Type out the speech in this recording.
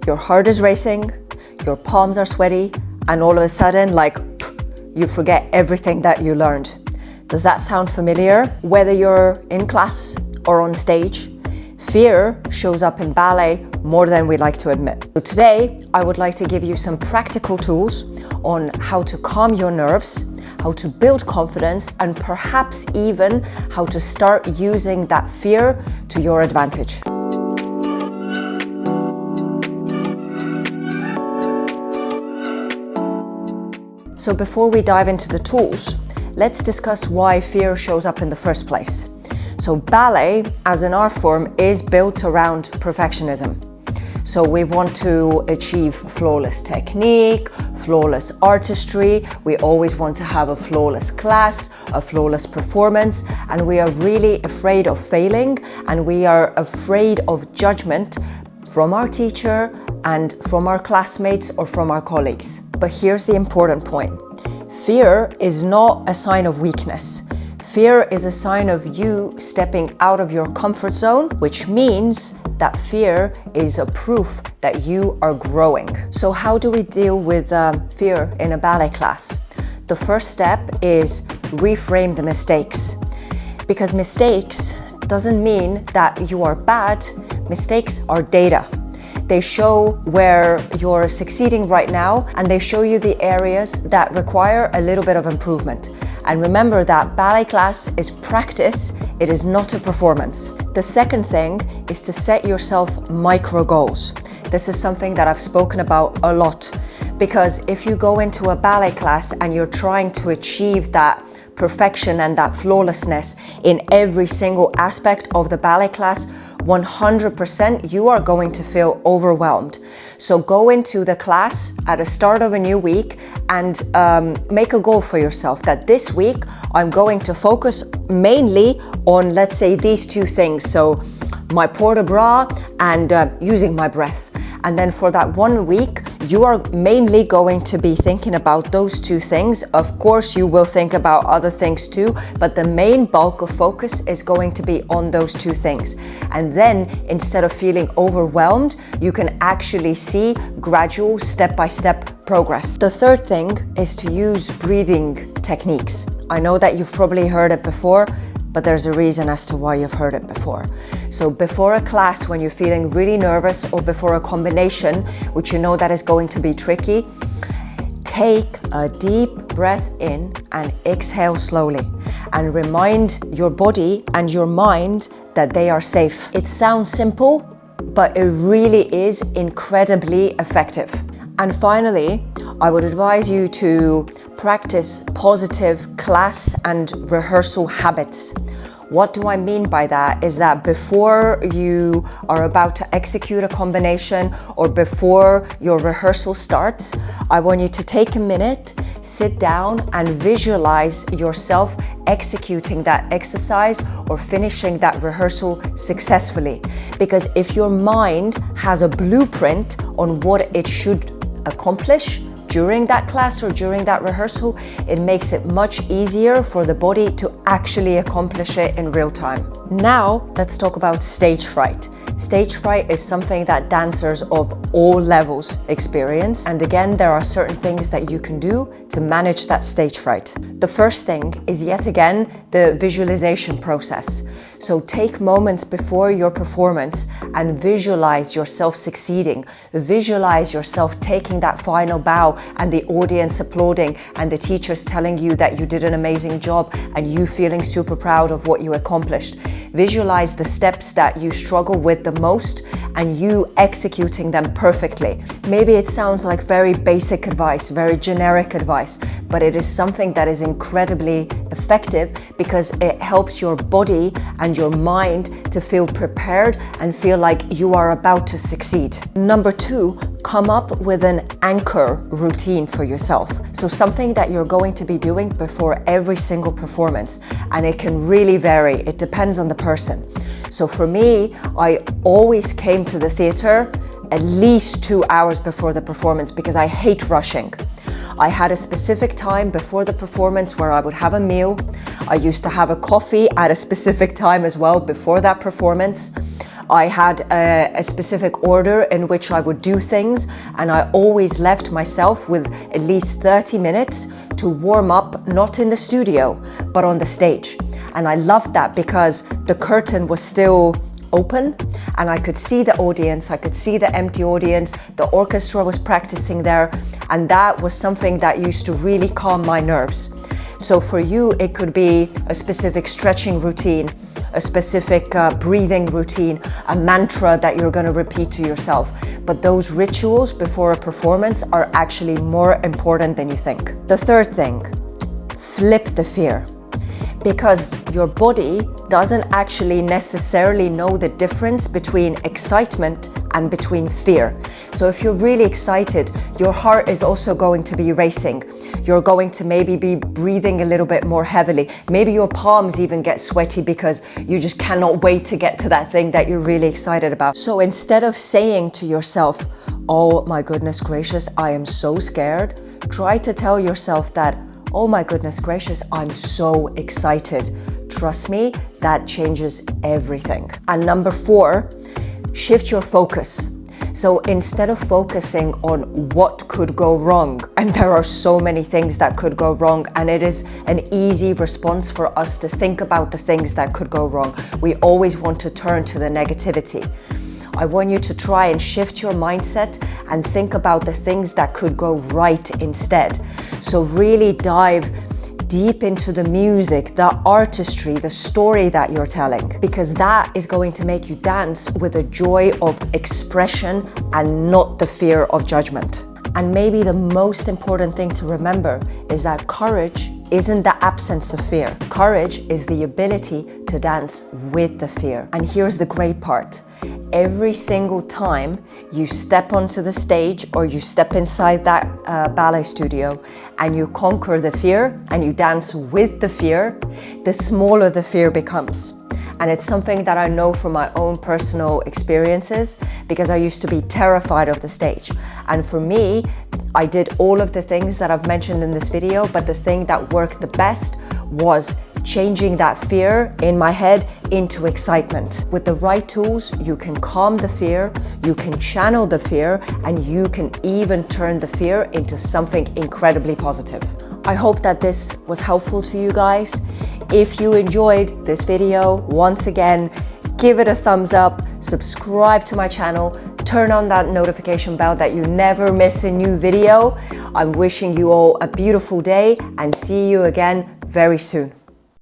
Your heart is racing, your palms are sweaty, and all of a sudden, you forget everything that you learned. Does that sound familiar? Whether you're in class or on stage, fear shows up in ballet more than we like to admit. So today, I would like to give you some practical tools on how to calm your nerves, how to build confidence, and perhaps even how to start using that fear to your advantage. So before we dive into the tools, let's discuss why fear shows up in the first place. So ballet, as an art form, is built around perfectionism. So we want to achieve flawless technique, flawless artistry. We always want to have a flawless class, a flawless performance, and we are really afraid of failing, and we are afraid of judgment from our teacher and from our classmates or from our colleagues. But here's the important point. Fear is not a sign of weakness. Fear is a sign of you stepping out of your comfort zone, which means that fear is a proof that you are growing. So how do we deal with fear in a ballet class? The first step is reframe the mistakes. Because mistakes doesn't mean that you are bad. Mistakes are data. They show where you're succeeding right now, and they show you the areas that require a little bit of improvement. And remember that ballet class is practice, it is not a performance. The second thing is to set yourself micro goals. This is something that I've spoken about a lot, because if you go into a ballet class and you're trying to achieve that perfection and that flawlessness in every single aspect of the ballet class, 100% you are going to feel overwhelmed. So go into the class at the start of a new week and make a goal for yourself that this week I'm going to focus mainly on, let's say, these two things. So my port de bras and using my breath. And then for that 1 week, you are mainly going to be thinking about those two things. Of course, you will think about other things too, but the main bulk of focus is going to be on those two things. And then instead of feeling overwhelmed, you can actually see gradual step-by-step progress. The third thing is to use breathing techniques. I know that you've probably heard it before, but there's a reason as to why you've heard it before. So before a class, when you're feeling really nervous, or before a combination, which you know that is going to be tricky, take a deep breath in and exhale slowly, and remind your body and your mind that they are safe. It sounds simple, but it really is incredibly effective. And finally, I would advise you to practice positive class and rehearsal habits. What do I mean by that is that before you are about to execute a combination or before your rehearsal starts, I want you to take a minute, sit down and visualize yourself executing that exercise or finishing that rehearsal successfully. Because if your mind has a blueprint on what it should accomplish during that class or during that rehearsal, it makes it much easier for the body to actually accomplish it in real time. Now, let's talk about stage fright. Stage fright is something that dancers of all levels experience. And again, there are certain things that you can do to manage that stage fright. The first thing is, yet again, the visualization process. So take moments before your performance and visualize yourself succeeding. Visualize yourself taking that final bow and the audience applauding and the teachers telling you that you did an amazing job and you feeling super proud of what you accomplished. Visualize the steps that you struggle with the most and you executing them perfectly. Maybe it sounds like very basic advice, very generic advice, but it is something that is incredibly effective because it helps your body and your mind to feel prepared and feel like you are about to succeed. Number 2, come up with an anchor routine for yourself. So something that you're going to be doing before every single performance, and it can really vary. It depends on the person. So for me, I always came to the theater at least 2 hours before the performance because I hate rushing. I had a specific time before the performance where I would have a meal. I used to have a coffee at a specific time as well before that performance. I had a specific order in which I would do things, and I always left myself with at least 30 minutes to warm up, not in the studio, but on the stage. And I loved that because the curtain was still open and I could see the audience, I could see the empty audience, the orchestra was practicing there, and that was something that used to really calm my nerves. So for you, it could be a specific stretching routine, a specific breathing routine, a mantra that you're going to repeat to yourself. But those rituals before a performance are actually more important than you think. The third thing, flip the fear. Because your body doesn't actually necessarily know the difference between excitement and between fear. So if you're really excited, your heart is also going to be racing. You're going to maybe be breathing a little bit more heavily. Maybe your palms even get sweaty because you just cannot wait to get to that thing that you're really excited about. So instead of saying to yourself, oh my goodness gracious, I am so scared, try to tell yourself that, oh my goodness gracious, I'm so excited. Trust me, that changes everything. And number 4, shift your focus. So instead of focusing on what could go wrong, and there are so many things that could go wrong, and it is an easy response for us to think about the things that could go wrong. We always want to turn to the negativity. I want you to try and shift your mindset and think about the things that could go right instead. So really dive deep into the music, the artistry, the story that you're telling, because that is going to make you dance with a joy of expression and not the fear of judgment. And maybe the most important thing to remember is that courage isn't the absence of fear. Courage is the ability to dance with the fear. And here's the great part. Every single time you step onto the stage or you step inside that ballet studio and you conquer the fear and you dance with the fear, the smaller the fear becomes. And it's something that I know from my own personal experiences because I used to be terrified of the stage. And for me, I did all of the things that I've mentioned in this video, but the thing that worked the best was changing that fear in my head into excitement. With the right tools, you can calm the fear, you can channel the fear, and you can even turn the fear into something incredibly positive. I hope that this was helpful to you guys. If you enjoyed this video, once again, give it a thumbs up, subscribe to my channel, turn on that notification bell that you never miss a new video. I'm wishing you all a beautiful day and see you again very soon.